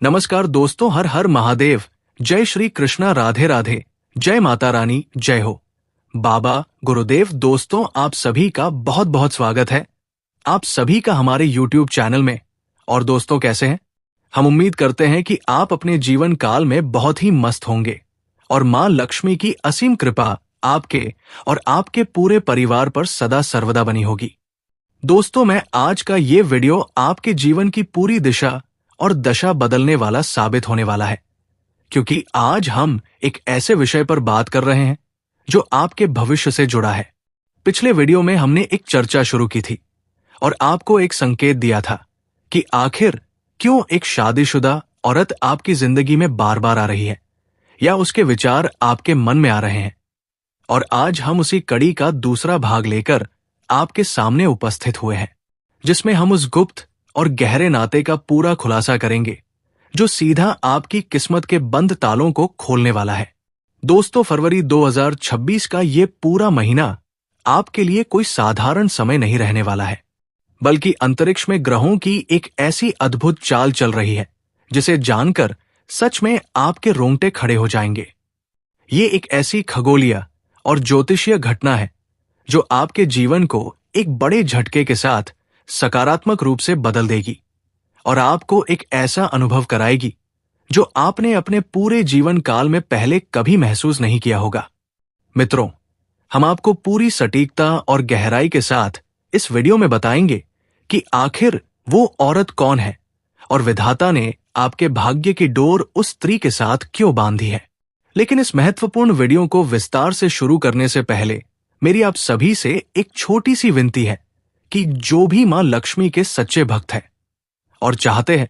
नमस्कार दोस्तों, हर हर महादेव। जय श्री कृष्णा, राधे राधे। जय माता रानी, जय हो। बाबा, गुरुदेव, दोस्तों आप सभी का बहुत बहुत स्वागत है आप सभी का हमारे YouTube चैनल में। और दोस्तों कैसे हैं? हम उम्मीद करते हैं कि आप अपने जीवन काल में बहुत ही मस्त होंगे और मां लक्ष्मी की असीम कृपा आपके और आपके पूरे परिवार पर सदा सर्वदा बनी होगी। दोस्तों, मैं आज का ये वीडियो आपके जीवन की पूरी दिशा और दशा बदलने वाला साबित होने वाला है, क्योंकि आज हम एक ऐसे विषय पर बात कर रहे हैं जो आपके भविष्य से जुड़ा है। पिछले वीडियो में हमने एक चर्चा शुरू की थी और आपको एक संकेत दिया था कि आखिर क्यों एक शादीशुदा औरत आपकी जिंदगी में बार बार आ रही है या उसके विचार आपके मन में आ रहे हैं। और आज हम उसी कड़ी का दूसरा भाग लेकर आपके सामने उपस्थित हुए हैं, जिसमें हम उस गुप्त और गहरे नाते का पूरा खुलासा करेंगे जो सीधा आपकी किस्मत के बंद तालों को खोलने वाला है। दोस्तों, फरवरी 2026 का ये पूरा महीना आपके लिए कोई साधारण समय नहीं रहने वाला है, बल्कि अंतरिक्ष में ग्रहों की एक ऐसी अद्भुत चाल चल रही है जिसे जानकर सच में आपके रोंगटे खड़े हो जाएंगे। ये एक ऐसी खगोलीय और ज्योतिषीय घटना है जो आपके जीवन को एक बड़े झटके के साथ सकारात्मक रूप से बदल देगी और आपको एक ऐसा अनुभव कराएगी जो आपने अपने पूरे जीवन काल में पहले कभी महसूस नहीं किया होगा। मित्रों, हम आपको पूरी सटीकता और गहराई के साथ इस वीडियो में बताएंगे कि आखिर वो औरत कौन है और विधाता ने आपके भाग्य की डोर उस स्त्री के साथ क्यों बांधी है। लेकिन इस महत्वपूर्ण वीडियो को विस्तार से शुरू करने से पहले मेरी आप सभी से एक छोटी सी विनती है कि जो भी मां लक्ष्मी के सच्चे भक्त हैं और चाहते हैं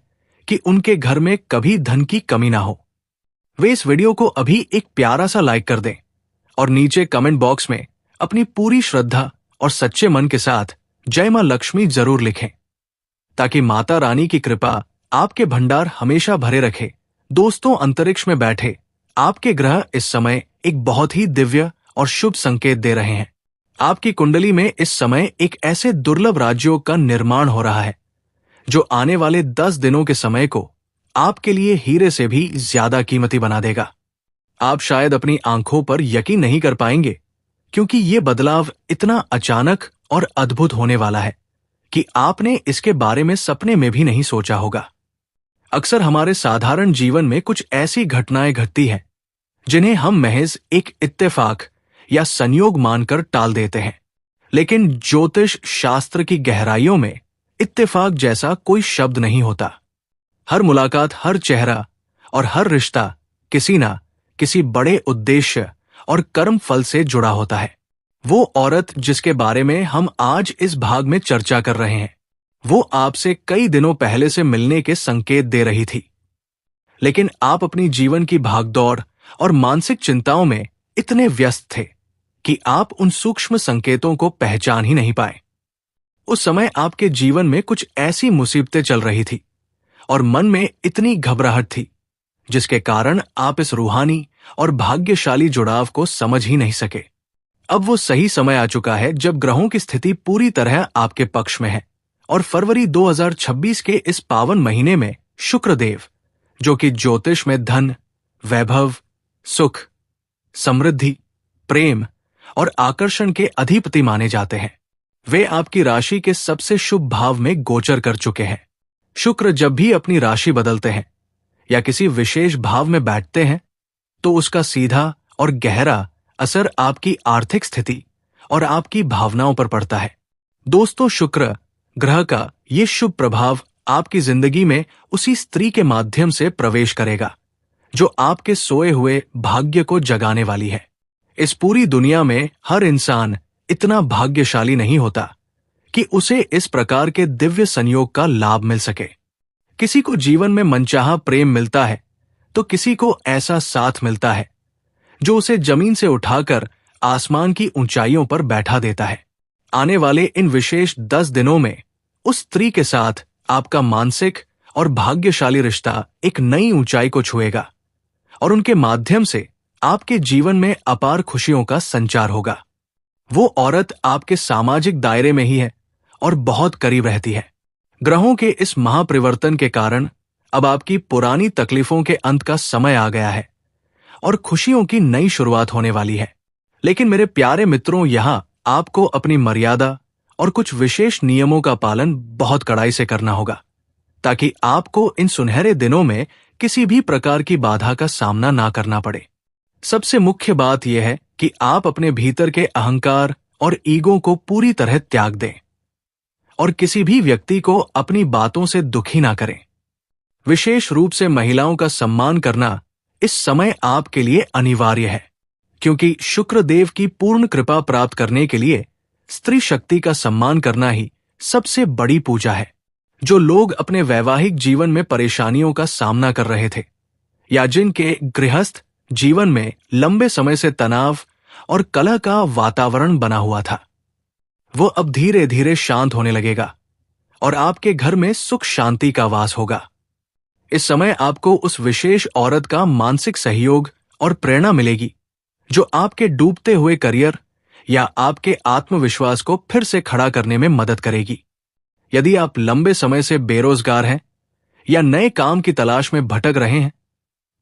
कि उनके घर में कभी धन की कमी ना हो, वे इस वीडियो को अभी एक प्यारा सा लाइक कर दें और नीचे कमेंट बॉक्स में अपनी पूरी श्रद्धा और सच्चे मन के साथ जय मां लक्ष्मी जरूर लिखें, ताकि माता रानी की कृपा आपके भंडार हमेशा भरे रखे। दोस्तों, अंतरिक्ष में बैठे आपके ग्रह इस समय एक बहुत ही दिव्य और शुभ संकेत दे रहे हैं। आपकी कुंडली में इस समय एक ऐसे दुर्लभ राज्यों का निर्माण हो रहा है जो आने वाले 10 दिनों के समय को आपके लिए हीरे से भी ज्यादा कीमती बना देगा। आप शायद अपनी आंखों पर यकीन नहीं कर पाएंगे, क्योंकि ये बदलाव इतना अचानक और अद्भुत होने वाला है कि आपने इसके बारे में सपने में भी नहीं सोचा होगा। अक्सर हमारे साधारण जीवन में कुछ ऐसी घटनाएं घटती हैं जिन्हें हम महज एक इत्तेफाक या संयोग मानकर टाल देते हैं, लेकिन ज्योतिष शास्त्र की गहराइयों में इत्तेफाक जैसा कोई शब्द नहीं होता। हर मुलाकात, हर चेहरा और हर रिश्ता किसी ना किसी बड़े उद्देश्य और कर्म फल से जुड़ा होता है। वो औरत जिसके बारे में हम आज इस भाग में चर्चा कर रहे हैं, वो आपसे कई दिनों पहले से मिलने के संकेत दे रही थी, लेकिन आप अपनी जीवन की भागदौड़ और मानसिक चिंताओं में इतने व्यस्त थे कि आप उन सूक्ष्म संकेतों को पहचान ही नहीं पाए। उस समय आपके जीवन में कुछ ऐसी मुसीबतें चल रही थी और मन में इतनी घबराहट थी जिसके कारण आप इस रूहानी और भाग्यशाली जुड़ाव को समझ ही नहीं सके। अब वो सही समय आ चुका है जब ग्रहों की स्थिति पूरी तरह आपके पक्ष में है और फरवरी 2026 के इस पावन महीने में शुक्रदेव, जो कि ज्योतिष में धन, वैभव, सुख, समृद्धि, प्रेम और आकर्षण के अधिपति माने जाते हैं, वे आपकी राशि के सबसे शुभ भाव में गोचर कर चुके हैं। शुक्र जब भी अपनी राशि बदलते हैं या किसी विशेष भाव में बैठते हैं तो उसका सीधा और गहरा असर आपकी आर्थिक स्थिति और आपकी भावनाओं पर पड़ता है। दोस्तों, शुक्र ग्रह का ये शुभ प्रभाव आपकी जिंदगी में उसी स्त्री के माध्यम से प्रवेश करेगा जो आपके सोए हुए भाग्य को जगाने वाली है। इस पूरी दुनिया में हर इंसान इतना भाग्यशाली नहीं होता कि उसे इस प्रकार के दिव्य संयोग का लाभ मिल सके। किसी को जीवन में मनचाहा प्रेम मिलता है तो किसी को ऐसा साथ मिलता है जो उसे जमीन से उठाकर आसमान की ऊंचाइयों पर बैठा देता है। आने वाले इन विशेष 10 दिनों में उस स्त्री के साथ आपका मानसिक और भाग्यशाली रिश्ता एक नई ऊंचाई को छुएगा और उनके माध्यम से आपके जीवन में अपार खुशियों का संचार होगा। वो औरत आपके सामाजिक दायरे में ही है और बहुत करीब रहती है। ग्रहों के इस महापरिवर्तन के कारण अब आपकी पुरानी तकलीफों के अंत का समय आ गया है और खुशियों की नई शुरुआत होने वाली है। लेकिन मेरे प्यारे मित्रों, यहां आपको अपनी मर्यादा और कुछ विशेष नियमों का पालन बहुत कड़ाई से करना होगा, ताकि आपको इन सुनहरे दिनों में किसी भी प्रकार की बाधा का सामना ना करना पड़े। सबसे मुख्य बात यह है कि आप अपने भीतर के अहंकार और ईगो को पूरी तरह त्याग दें और किसी भी व्यक्ति को अपनी बातों से दुखी ना करें। विशेष रूप से महिलाओं का सम्मान करना इस समय आपके लिए अनिवार्य है, क्योंकि शुक्र देव की पूर्ण कृपा प्राप्त करने के लिए स्त्री शक्ति का सम्मान करना ही सबसे बड़ी पूजा है। जो लोग अपने वैवाहिक जीवन में परेशानियों का सामना कर रहे थे या जिनके गृहस्थ जीवन में लंबे समय से तनाव और कलह का वातावरण बना हुआ था, वो अब धीरे धीरे शांत होने लगेगा और आपके घर में सुख शांति का वास होगा। इस समय आपको उस विशेष औरत का मानसिक सहयोग और प्रेरणा मिलेगी जो आपके डूबते हुए करियर या आपके आत्मविश्वास को फिर से खड़ा करने में मदद करेगी। यदि आप लंबे समय से बेरोजगार हैं या नए काम की तलाश में भटक रहे हैं,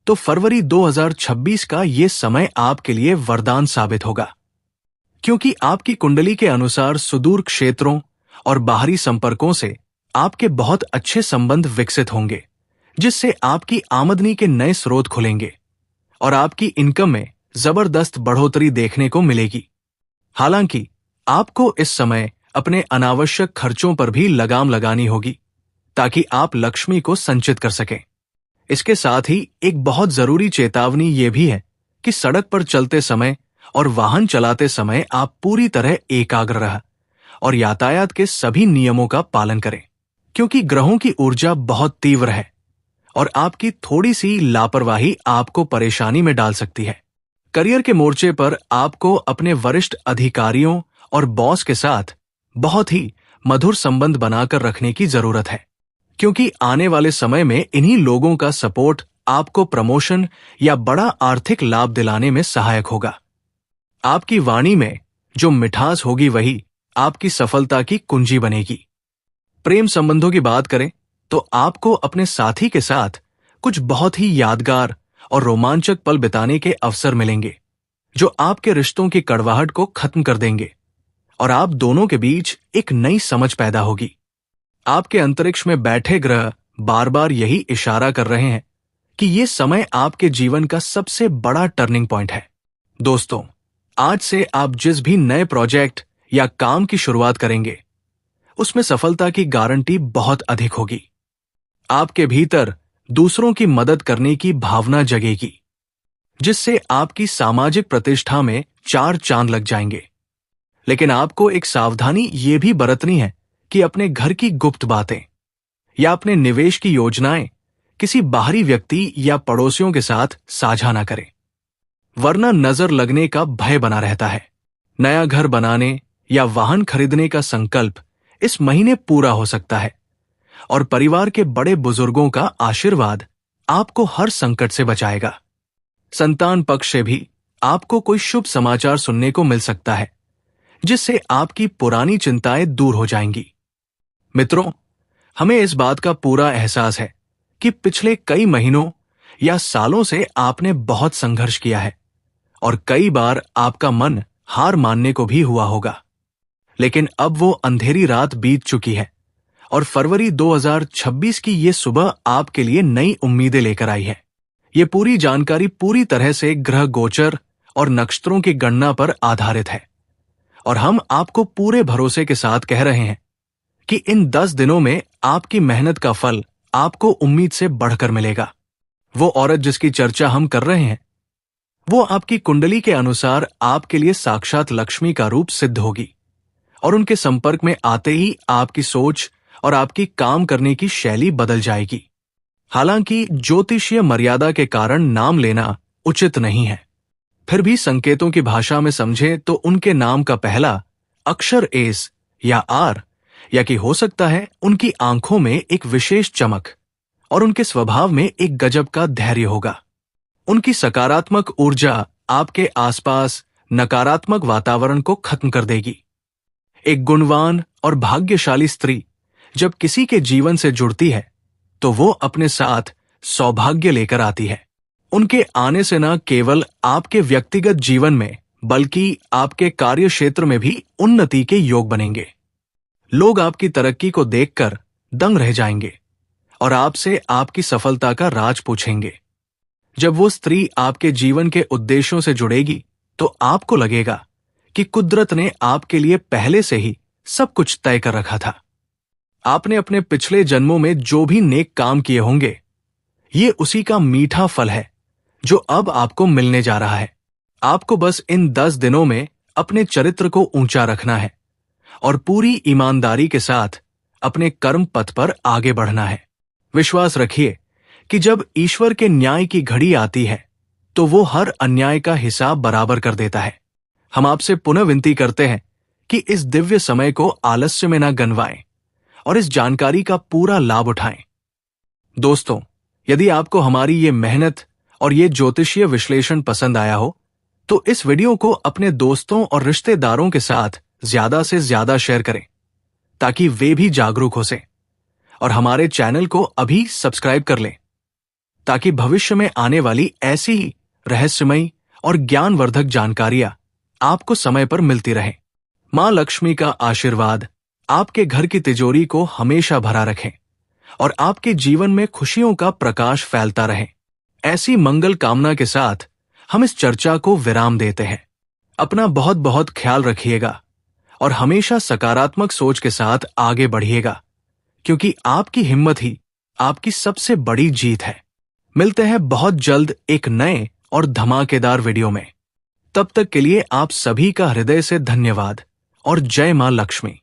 तो फरवरी 2026 का यह समय आपके लिए वरदान साबित होगा, क्योंकि आपकी कुंडली के अनुसार सुदूर क्षेत्रों और बाहरी संपर्कों से आपके बहुत अच्छे संबंध विकसित होंगे, जिससे आपकी आमदनी के नए स्रोत खुलेंगे और आपकी इनकम में जबरदस्त बढ़ोतरी देखने को मिलेगी। हालांकि आपको इस समय अपने अनावश्यक खर्चों पर भी लगाम लगानी होगी, ताकि आप लक्ष्मी को संचित कर सकें। इसके साथ ही एक बहुत जरूरी चेतावनी यह भी है कि सड़क पर चलते समय और वाहन चलाते समय आप पूरी तरह एकाग्र रहें और यातायात के सभी नियमों का पालन करें, क्योंकि ग्रहों की ऊर्जा बहुत तीव्र है और आपकी थोड़ी सी लापरवाही आपको परेशानी में डाल सकती है। करियर के मोर्चे पर आपको अपने वरिष्ठ अधिकारियों और बॉस के साथ बहुत ही मधुर संबंध बनाकर रखने की जरूरत है, क्योंकि आने वाले समय में इन्हीं लोगों का सपोर्ट आपको प्रमोशन या बड़ा आर्थिक लाभ दिलाने में सहायक होगा। आपकी वाणी में जो मिठास होगी वही आपकी सफलता की कुंजी बनेगी। प्रेम संबंधों की बात करें तो आपको अपने साथी के साथ कुछ बहुत ही यादगार और रोमांचक पल बिताने के अवसर मिलेंगे, जो आपके रिश्तों की कड़वाहट को खत्म कर देंगे और आप दोनों के बीच एक नई समझ पैदा होगी। आपके अंतरिक्ष में बैठे ग्रह बार बार यही इशारा कर रहे हैं कि यह समय आपके जीवन का सबसे बड़ा टर्निंग पॉइंट है। दोस्तों, आज से आप जिस भी नए प्रोजेक्ट या काम की शुरुआत करेंगे, उसमें सफलता की गारंटी बहुत अधिक होगी। आपके भीतर दूसरों की मदद करने की भावना जगेगी, जिससे आपकी सामाजिक प्रतिष्ठा में 4 चांद लग जाएंगे। लेकिन आपको एक सावधानी ये भी बरतनी है कि अपने घर की गुप्त बातें या अपने निवेश की योजनाएं किसी बाहरी व्यक्ति या पड़ोसियों के साथ साझा ना करें, वरना नजर लगने का भय बना रहता है। नया घर बनाने या वाहन खरीदने का संकल्प इस महीने पूरा हो सकता है और परिवार के बड़े बुजुर्गों का आशीर्वाद आपको हर संकट से बचाएगा। संतान पक्ष से भी आपको कोई शुभ समाचार सुनने को मिल सकता है, जिससे आपकी पुरानी चिंताएं दूर हो जाएंगी। मित्रों, हमें इस बात का पूरा एहसास है कि पिछले कई महीनों या सालों से आपने बहुत संघर्ष किया है और कई बार आपका मन हार मानने को भी हुआ होगा। लेकिन अब वो अंधेरी रात बीत चुकी है और फरवरी 2026 की ये सुबह आपके लिए नई उम्मीदें लेकर आई है। ये पूरी जानकारी पूरी तरह से ग्रह गोचर और नक्षत्रों की गणना पर आधारित है और हम आपको पूरे भरोसे के साथ कह रहे हैं कि इन 10 दिनों में आपकी मेहनत का फल आपको उम्मीद से बढ़कर मिलेगा। वो औरत जिसकी चर्चा हम कर रहे हैं, वो आपकी कुंडली के अनुसार आपके लिए साक्षात लक्ष्मी का रूप सिद्ध होगी और उनके संपर्क में आते ही आपकी सोच और आपकी काम करने की शैली बदल जाएगी। हालांकि ज्योतिषीय मर्यादा के कारण नाम लेना उचित नहीं है, फिर भी संकेतों की भाषा में समझे तो उनके नाम का पहला अक्षर एस या आर, या कि हो सकता है उनकी आंखों में एक विशेष चमक और उनके स्वभाव में एक गजब का धैर्य होगा। उनकी सकारात्मक ऊर्जा आपके आसपास नकारात्मक वातावरण को खत्म कर देगी। एक गुणवान और भाग्यशाली स्त्री जब किसी के जीवन से जुड़ती है तो वो अपने साथ सौभाग्य लेकर आती है। उनके आने से न केवल आपके व्यक्तिगत जीवन में बल्कि आपके कार्य क्षेत्र में भी उन्नति के योग बनेंगे। लोग आपकी तरक्की को देखकर दंग रह जाएंगे और आपसे आपकी सफलता का राज पूछेंगे। जब वो स्त्री आपके जीवन के उद्देश्यों से जुड़ेगी तो आपको लगेगा कि कुदरत ने आपके लिए पहले से ही सब कुछ तय कर रखा था। आपने अपने पिछले जन्मों में जो भी नेक काम किए होंगे, ये उसी का मीठा फल है जो अब आपको मिलने जा रहा है। आपको बस इन 10 दिनों में अपने चरित्र को ऊंचा रखना है और पूरी ईमानदारी के साथ अपने कर्म पथ पर आगे बढ़ना है। विश्वास रखिए कि जब ईश्वर के न्याय की घड़ी आती है तो वो हर अन्याय का हिसाब बराबर कर देता है। हम आपसे पुनः विनती करते हैं कि इस दिव्य समय को आलस्य में न गंवाएं और इस जानकारी का पूरा लाभ उठाएं। दोस्तों, यदि आपको हमारी ये मेहनत और ये ज्योतिषीय विश्लेषण पसंद आया हो तो इस वीडियो को अपने दोस्तों और रिश्तेदारों के साथ ज्यादा से ज्यादा शेयर करें ताकि वे भी जागरूक हो सकें, और हमारे चैनल को अभी सब्सक्राइब कर लें ताकि भविष्य में आने वाली ऐसी ही रहस्यमयी और ज्ञानवर्धक जानकारियां आपको समय पर मिलती रहें। मां लक्ष्मी का आशीर्वाद आपके घर की तिजोरी को हमेशा भरा रखें और आपके जीवन में खुशियों का प्रकाश फैलता रहे। ऐसी मंगल कामना के साथ हम इस चर्चा को विराम देते हैं। अपना बहुत बहुत ख्याल रखिएगा और हमेशा सकारात्मक सोच के साथ आगे बढ़िएगा, क्योंकि आपकी हिम्मत ही आपकी सबसे बड़ी जीत है। मिलते हैं बहुत जल्द एक नए और धमाकेदार वीडियो में। तब तक के लिए आप सभी का हृदय से धन्यवाद और जय मां लक्ष्मी।